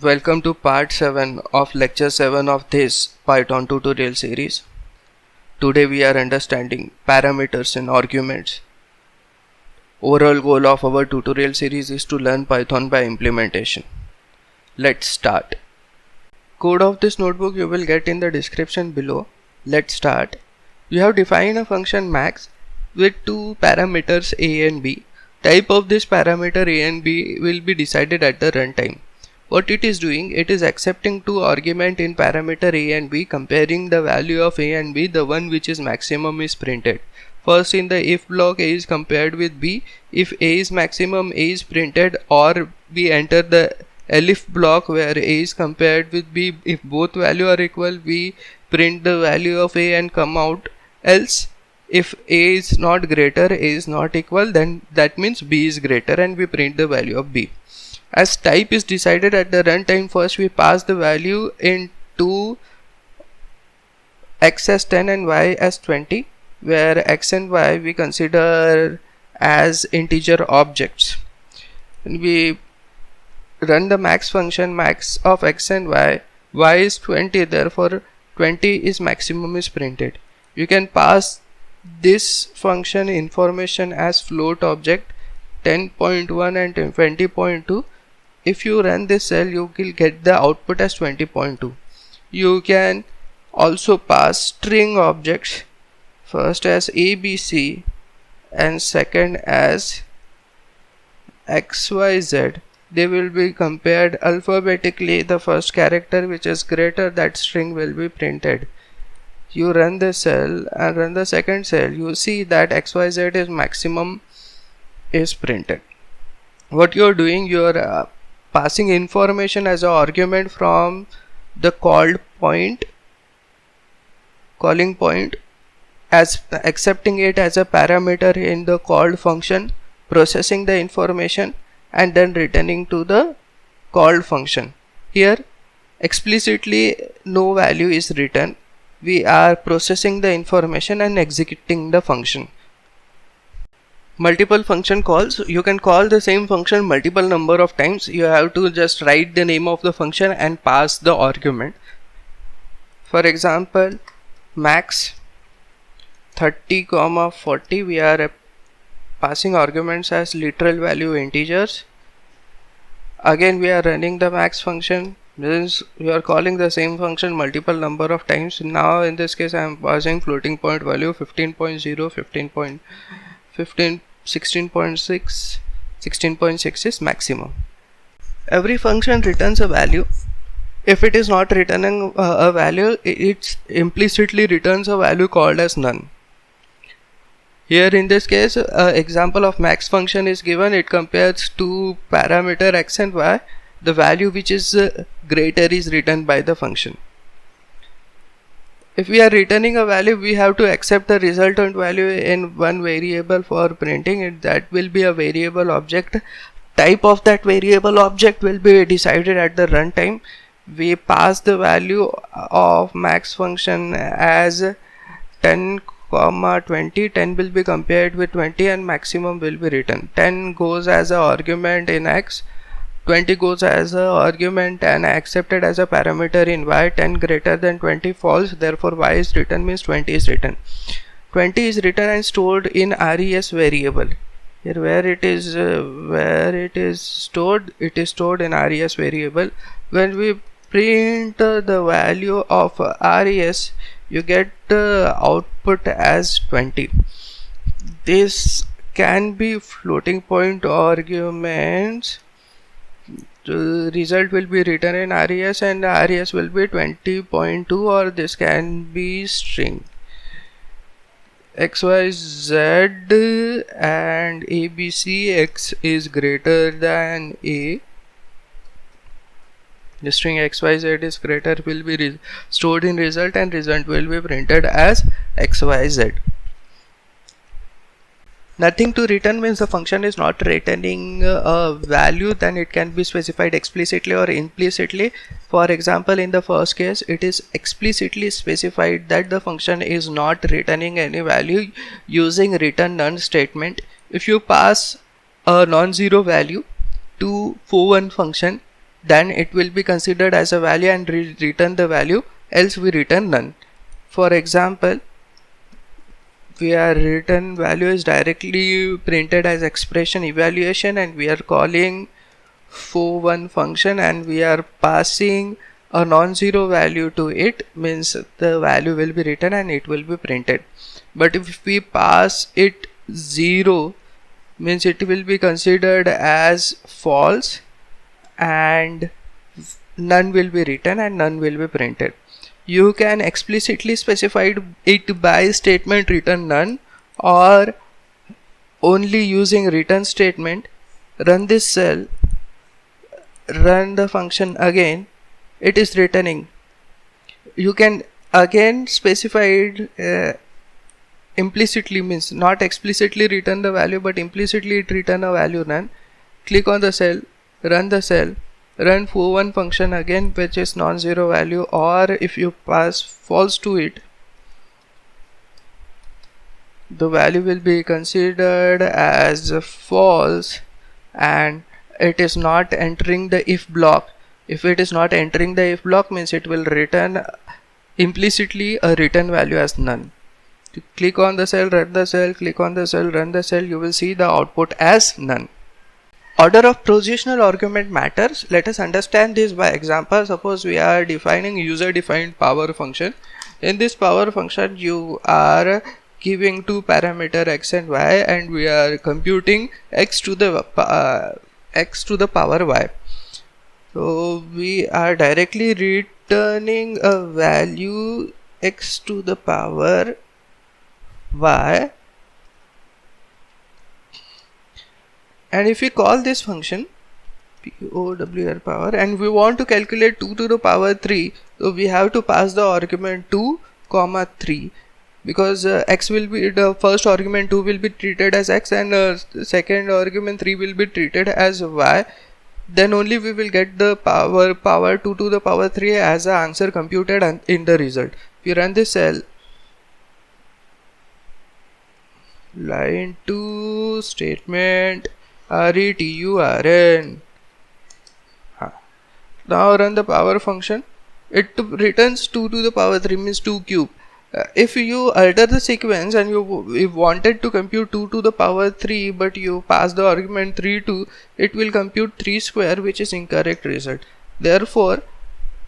Welcome to part 7 of lecture 7 of this Python tutorial series. Today we are understanding parameters and arguments. Overall goal of our tutorial series is to learn Python by implementation. Let's start. Code of this notebook you will get in the description below. Let's start. We have defined a function max with two parameters a and b. Type of this parameter a and b will be decided at the runtime. What it is doing, it is accepting two arguments in parameter a and b, comparing the value of a and b, the one which is maximum is printed. First, in the if block, a is compared with b. If a is maximum, a is printed, or we enter the elif block where a is compared with b. If both value are equal, we print the value of a and come out. Else, if a is not greater, a is not equal, then that means b is greater and we print the value of b. As type is decided at the runtime, first we pass the value into x as 10 and y as 20, where x and y we consider as integer objects. And we run the max function, max of x and y is 20, therefore 20 is maximum is printed. You can pass this function information as float object 10.1 and 20.2. If you run this cell, you will get the output as 20.2. You can also pass string objects, first as ABC and second as XYZ. They will be compared alphabetically. The first character which is greater, that string will be printed. You run the cell and run the second cell, you see that XYZ is maximum is printed. What you are doing, you are passing information as an argument from the calling point, as accepting it as a parameter in the called function, processing the information and then returning to the called function. Here explicitly no value is written. We are processing the information and executing the function. Multiple function calls. You can call the same function multiple number of times. You have to just write the name of the function and pass the argument. For example, max 30, 40, we are passing arguments as literal value integers. Again we are running the max function. This we are calling the same function multiple number of times. Now in this case I am passing floating point value 15.0, 15, 16.6, 16.6 is maximum. Every function returns a value. If it is not returning a value, it implicitly returns a value called as none. Here in this case, example of max function is given. It compares two parameter x and y. The value which is greater is returned by the function. If we are returning a value, we have to accept the resultant value in one variable for printing it. That will be a variable object. Type of that variable object will be decided at the runtime. We pass the value of max function as 10, 20. 10 will be compared with 20 and maximum will be written. 10 goes as an argument in x. 20 goes as an argument and accepted as a parameter in y. 10 greater than 20 false, therefore y is written, means 20 is written. 20 is written and stored in res variable. Here where it is stored, it is stored in res variable. When we print the value of res, you get the output as 20. This can be floating point arguments. The result will be written in res and res will be 20.2, or this can be string. XYZ and ABC, x is greater than a. The string XYZ is greater will be stored in result and result will be printed as XYZ. Nothing to return means the function is not returning a value, then it can be specified explicitly or implicitly. For example, in the first case, it is explicitly specified that the function is not returning any value using return none statement. If you pass a non-zero value to foo1 function, then it will be considered as a value and return the value, else we return none. For example, we are return value is directly printed as expression evaluation, and we are calling foo1 function and we are passing a non-zero value to it, means the value will be written and it will be printed. But if we pass it 0, means it will be considered as false and none will be written and none will be printed. You can explicitly specify it by statement return none, or only using return statement. Run this cell, run the function again, it is returning. You can again specify it implicitly, means not explicitly return the value but implicitly it return a value none. Click on the cell, run the cell, run foo1 function again, which is non-zero value, or if you pass false to it, the value will be considered as false and it is not entering the if block. If it is not entering the if block, means it will return implicitly a return value as none. To click on the cell, run the cell, click on the cell, run the cell, you will see the output as none. Order of positional argument matters. Let us understand this by example. Suppose we are defining user defined power function. In this power function you are giving two parameter x and y, and we are computing x to the power y. So we are directly returning a value x to the power y, and if we call this function POWR power and we want to calculate 2 to the power 3, so we have to pass the argument 2, 3, because x will be, the first argument 2 will be treated as x and second argument 3 will be treated as y. Then only we will get the power 2 to the power 3 as an answer computed and in the result. If you run this cell, line 2 statement return. Now run the power function, it returns 2 to the power 3, means 2 cube. If you alter the sequence and you wanted to compute 2 to the power 3 but you pass the argument 3 to, it will compute 3 square, which is incorrect result. Therefore,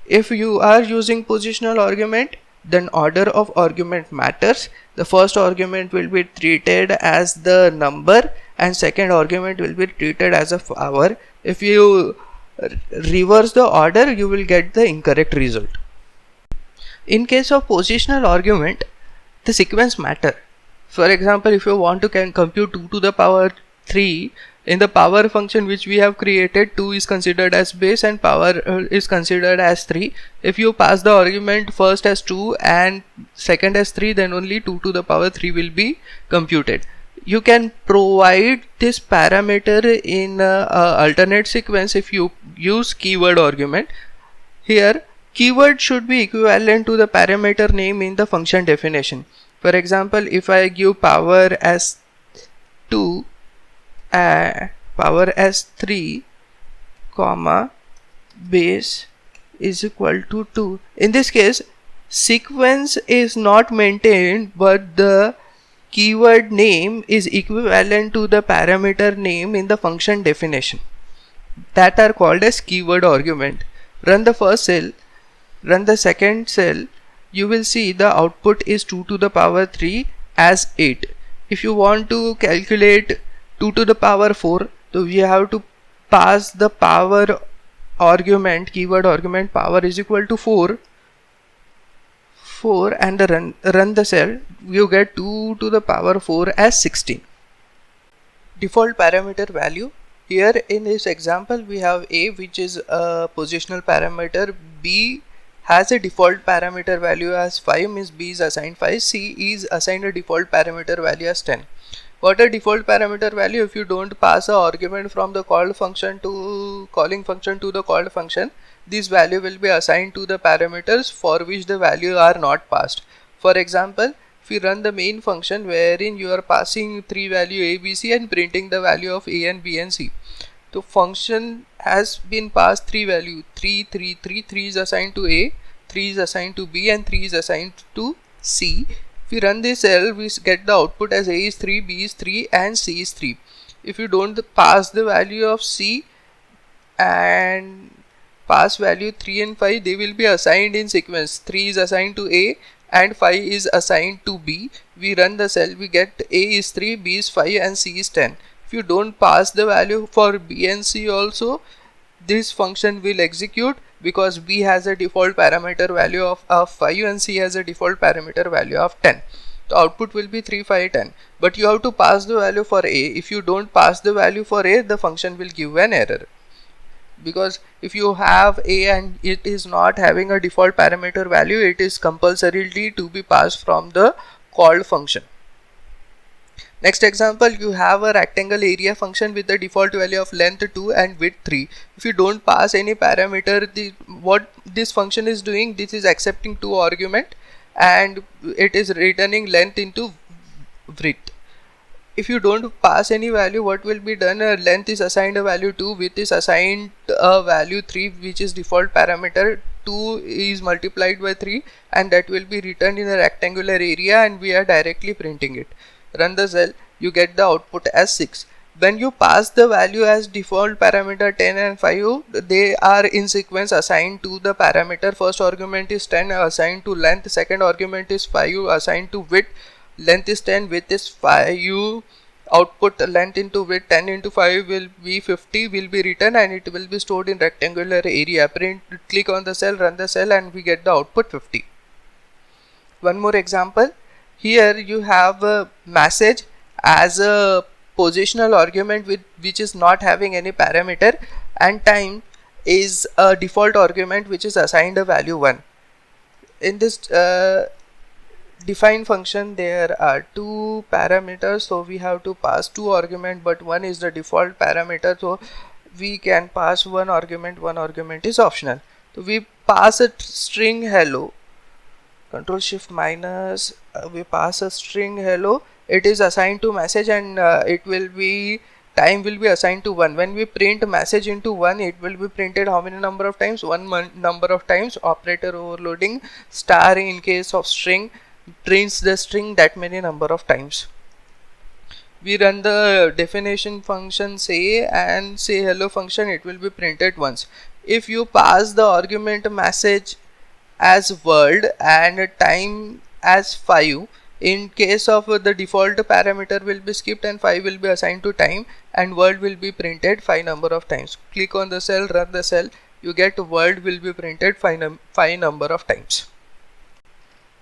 if you are using positional argument, then order of argument matters. The first argument will be treated as the number and second argument will be treated as a power. If you reverse the order, you will get the incorrect result. In case of positional argument, the sequence matter. For example, if you want to compute 2 to the power 3, in the power function which we have created, 2 is considered as base and power is considered as 3. If you pass the argument first as 2 and second as 3, then only 2 to the power 3 will be computed. You can provide this parameter in alternate sequence if you use keyword argument. Here, keyword should be equivalent to the parameter name in the function definition. For example, if I give power as 2, power as 3, comma, base is equal to 2. In this case, sequence is not maintained, but the keyword name is equivalent to the parameter name in the function definition. That are called as keyword argument. Run the first cell, run the second cell, you will see the output is 2 to the power 3 as 8. If you want to calculate 2 to the power 4, so we have to pass the power argument, keyword argument power is equal to 4 and run the cell, you get 2 to the power 4 as 16. Default parameter value. Here in this example we have A, which is a positional parameter, B has a default parameter value as 5, means B is assigned 5, C is assigned a default parameter value as 10. What a default parameter value? If you don't pass an argument from the called function to calling function to the called function, this value will be assigned to the parameters for which the value are not passed. For example, if you run the main function wherein you are passing 3 value a, b, c and printing the value of a and b and c. The function has been passed three value 3 3 3 3 is assigned to A, 3 is assigned to B, and 3 is assigned to C. If we run this cell, we get the output as A is 3, B is 3, and C is 3. If you don't pass the value of C and pass value 3 and 5, they will be assigned in sequence. 3 is assigned to A and 5 is assigned to B. We run the cell, we get A is 3, B is 5, and C is 10. If you don't pass the value for B and C also, this function will execute, because B has a default parameter value of 5 and C has a default parameter value of 10. The output will be 3, 5, 10. But you have to pass the value for A. If you don't pass the value for A, the function will give an error. Because if you have A and it is not having a default parameter value, it is compulsorily to be passed from the called function. Next example, you have a rectangle area function with the default value of length 2 and width 3. If you don't pass any parameter, what this function is doing, this is accepting 2 argument and it is returning length into width. If you don't pass any value, what will be done? Length is assigned a value 2, width is assigned a value 3, which is default parameter. 2 is multiplied by 3 and that will be returned in a rectangular area, and we are directly printing it. Run the cell, you get the output as 6. When you pass the value as default parameter 10 and 5, they are in sequence assigned to the parameter. First argument is 10 assigned to length, second argument is 5 assigned to width. Length is 10, width is 5, you output length into width 10 into 5 will be 50, will be written, and it will be stored in rectangular area. Click on the cell, run the cell, and we get the output 50. One more example. Here you have a message as a positional argument which is not having any parameter, and time is a default argument which is assigned a value 1. In this define function, there are 2 parameters, so we have to pass 2 arguments, but 1 is the default parameter, so we can pass 1 argument is optional. So we pass a string hello, Control Shift minus, we pass a string hello, it is assigned to message, and it will be time will be assigned to 1. When we print message into 1, it will be printed how many number of times? 1 number of times. Operator overloading star in case of string prints the string that many number of times. We run the definition function say and say hello function, it will be printed once. If you pass the argument message as word and time as 5, in case of the default parameter will be skipped and 5 will be assigned to time, and word will be printed 5 number of times. Click on the cell, run the cell, you get word will be printed 5 number of times.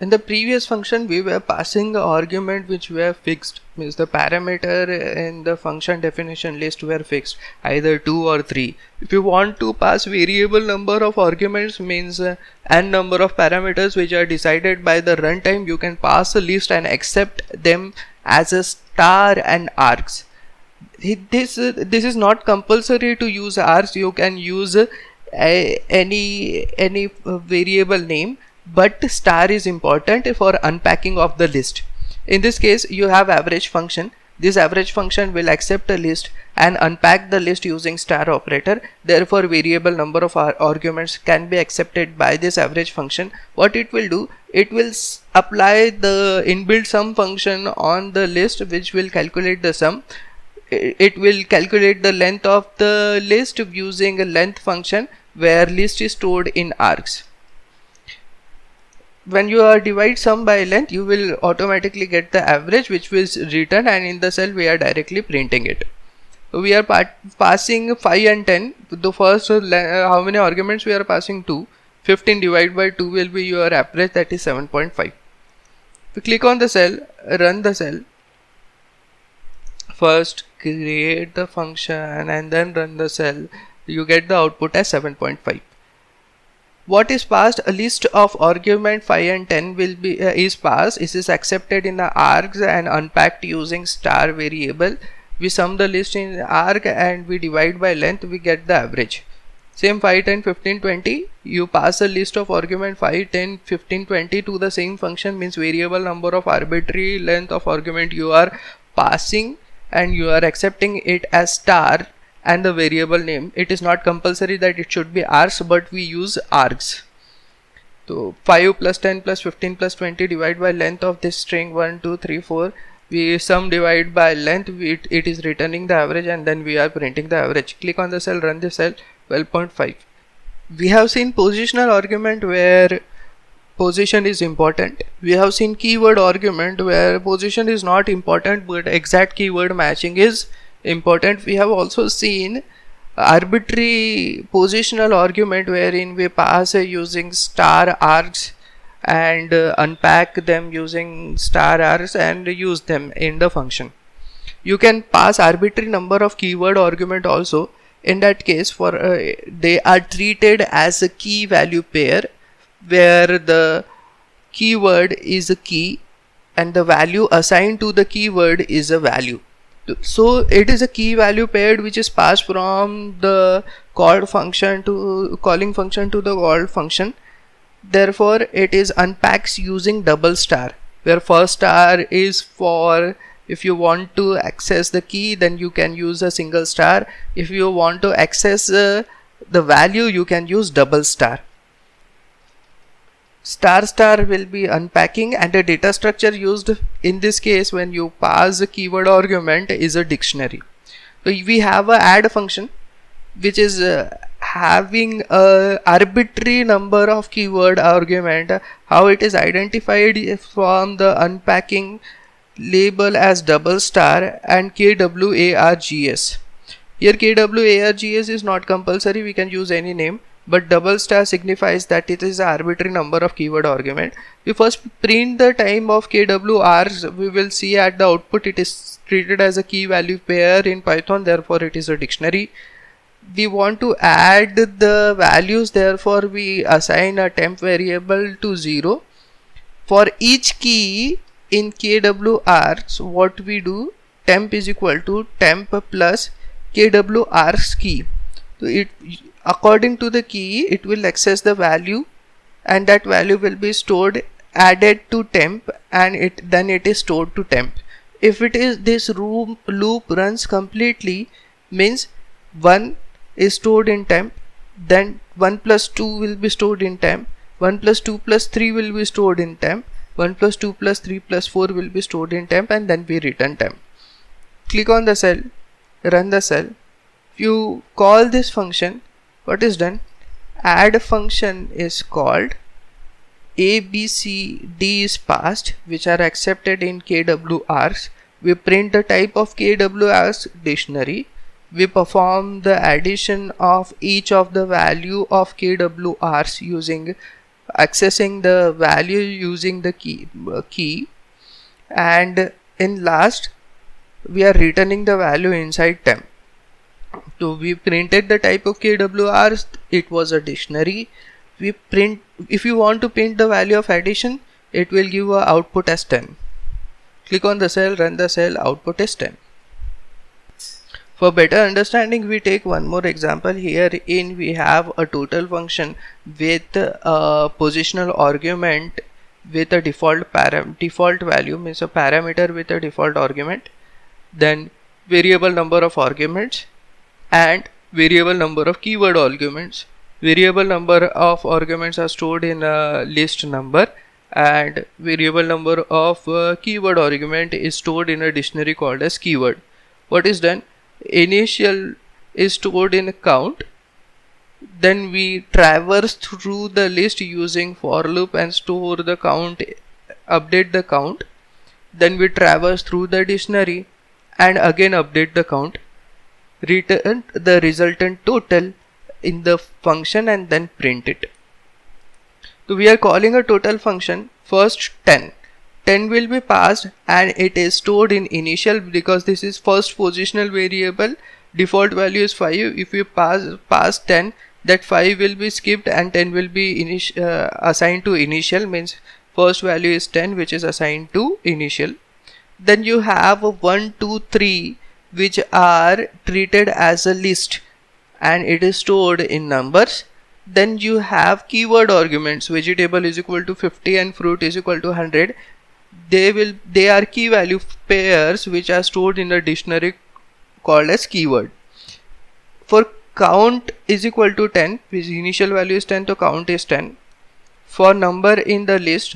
In the previous function, we were passing the argument which were fixed, means the parameter in the function definition list were fixed, either 2 or 3. If you want to pass variable number of arguments, means n number of parameters which are decided by the runtime, you can pass a list and accept them as a star and args. This is not compulsory to use args. You can use any variable name, but star is important for unpacking of the list. In this case, you have average function. This average function will accept a list and unpack the list using star operator. Therefore, variable number of arguments can be accepted by this average function. What it will do, it will apply the inbuilt sum function on the list, which will calculate the sum. It will calculate the length of the list using a length function where list is stored in args. When you are divide sum by length, you will automatically get the average which was written, and in the cell we are directly printing it. So we are passing 5 and 10. The first how many arguments we are passing? 2. 15 divided by 2 will be your average, that is 7.5. We click on the cell, run the cell. First create the function and then run the cell. You get the output as 7.5. What is passed? A list of argument 5 and 10 will be is passed. It is accepted in the args and unpacked using star variable. We sum the list in arg and we divide by length, we get the average. Same 5, 10, 15, 20. You pass a list of argument 5, 10, 15, 20 to the same function, means variable number of arbitrary length of argument you are passing, and you are accepting it as star, and the variable name. It is not compulsory that it should be args, but we use args. So 5 plus 10 plus 15 plus 20 divided by length of this string 1 2 3 4. We sum divide by length, it is returning the average, and then we are printing the average. Click on the cell, run the cell. 12.5. We have seen positional argument where position is important. We have seen keyword argument where position is not important but exact keyword matching is important. We have also seen arbitrary positional argument wherein we pass using star args and unpack them using star args and use them in the function. You can pass arbitrary number of keyword argument also. In that case, for they are treated as a key value pair where the keyword is a key and the value assigned to the keyword is a value. So it is a key value paired which is passed from the called function to calling function to the called function. Therefore it is unpacks using double star, where first star is for if you want to access the key, then you can use a single star. If you want to access the value, you can use double star. Star star will be unpacking, and the data structure used in this case when you pass a keyword argument is a dictionary. So we have a add function which is having a arbitrary number of keyword argument. How it is identified from the unpacking label as double star and KWARGS. Here KWARGS is not compulsory, we can use any name, but double star signifies that it is an arbitrary number of keyword argument. We first print the time of KWRs. We will see at the output it is treated as a key value pair in Python, therefore it is a dictionary. We want to add the values, therefore we assign a temp variable to 0. For each key in KWRs, what we do, temp is equal to temp plus KWRs key. So it according to the key it will access the value, and that value will be stored added to temp, and then it is stored to temp. If it is this loop runs completely, means 1 is stored in temp, then 1 plus 2 will be stored in temp, 1 plus 2 plus 3 will be stored in temp, 1 plus 2 plus 3 plus 4 will be stored in temp, and then we return temp. Click on the cell, run the cell. If you call this function, what is done? Add function is called, A, B, C, D is passed, which are accepted in KWRs. We print the type of KWRs dictionary. We perform the addition of each of the value of KWRs using accessing the value using the key, and in last we are returning the value inside temp. So we printed the type of KWRs, it was a dictionary. We print, if you want to print the value of addition, it will give a output as 10. Click on the cell, run the cell, output is 10. For better understanding, we take one more example. Here in we have a total function with a positional argument with a default value, means a parameter with a default argument, then variable number of arguments and variable number of keyword arguments. Variable number of arguments are stored in a list number, and variable number of keyword argument is stored in a dictionary called as keyword. What is done? Initial is stored in a count, then we traverse through the list using for loop and store the count, update the count, then we traverse through the dictionary and again update the count, return the resultant total in the function and then print it. So we are calling a total function. First 10 will be passed and it is stored in initial, because this is first positional variable. Default value is 5. If we pass 10, that 5 will be skipped and 10 will be assigned to initial, means first value is 10 which is assigned to initial. Then you have 1, 2, 3 which are treated as a list and it is stored in numbers. Then you have keyword arguments, vegetable is equal to 50 and fruit is equal to 100. They are key value pairs which are stored in a dictionary called as keyword. For count is equal to 10, which initial value is 10, so count is 10. For number in the list,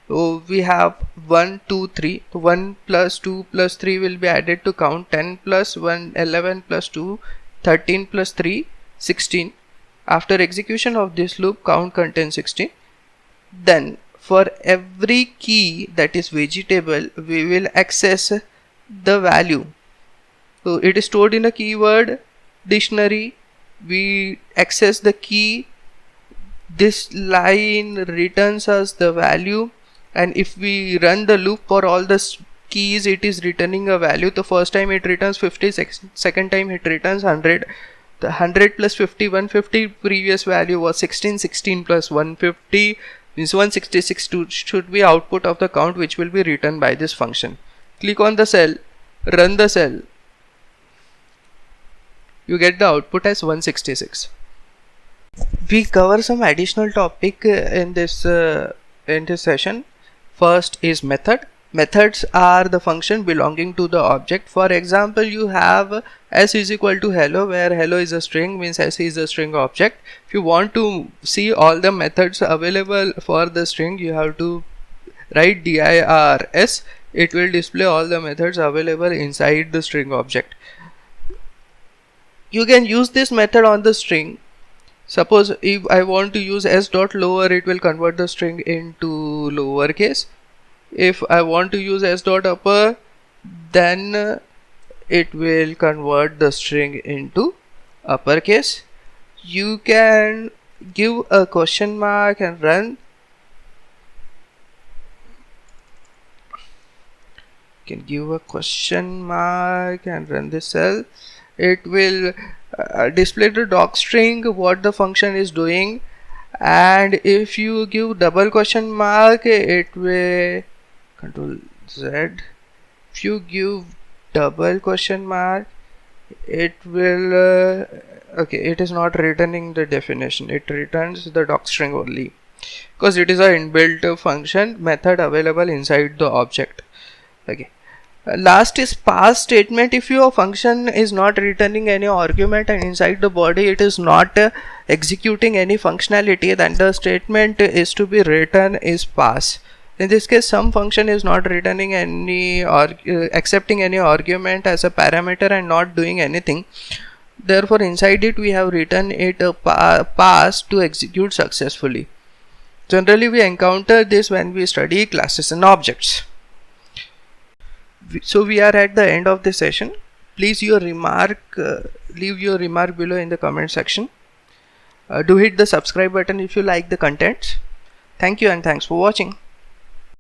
we have 1, 2, 3. 1 plus 2 plus 3 will be added to count. 10 plus 1, 11 plus 2, 13 plus 3, 16. After execution of this loop, count contains 16. Then for every key that is vegetable, we will access the value. So it is stored in a keyword dictionary. We access the key. This line returns us the value, and if we run the loop for all the keys, it is returning a value. The first time it returns 50, second time it returns 100. The 100 plus 50, 150 previous value was 16, 16 plus 150 means 166 should be output of the count, which will be returned by this function. Click on the cell, run the cell. You get the output as 166. We cover some additional topic in this session. First is method. Methods are the function belonging to the object. For example, you have s is equal to hello, where hello is a string, means s is a string object. If you want to see all the methods available for the string, you have to write dirs. It will display all the methods available inside the string object. You can use this method on the string. Suppose if I want to use s dot lower, it will convert the string into lowercase. If I want to use s dot upper, then it will convert the string into uppercase. You can give a question mark and run. You can give a question mark and run this cell. It will display the docstring, what the function is doing, and if you give double question mark, it will Control Z. If you give double question mark, it will okay, it is not returning the definition, it returns the docstring only, because it is an inbuilt function method available inside the object. Okay. Last is pass statement. If your function is not returning any argument and inside the body it is not executing any functionality, then the statement is to be written is pass. In this case, some function is not returning any or accepting any argument as a parameter and not doing anything. Therefore, inside it we have written it a pass to execute successfully. Generally, we encounter this when we study classes and objects. So we are at the end of this session. Please leave your remark below in the comment section. Do hit the subscribe button if you like the content. Thank you and thanks for watching.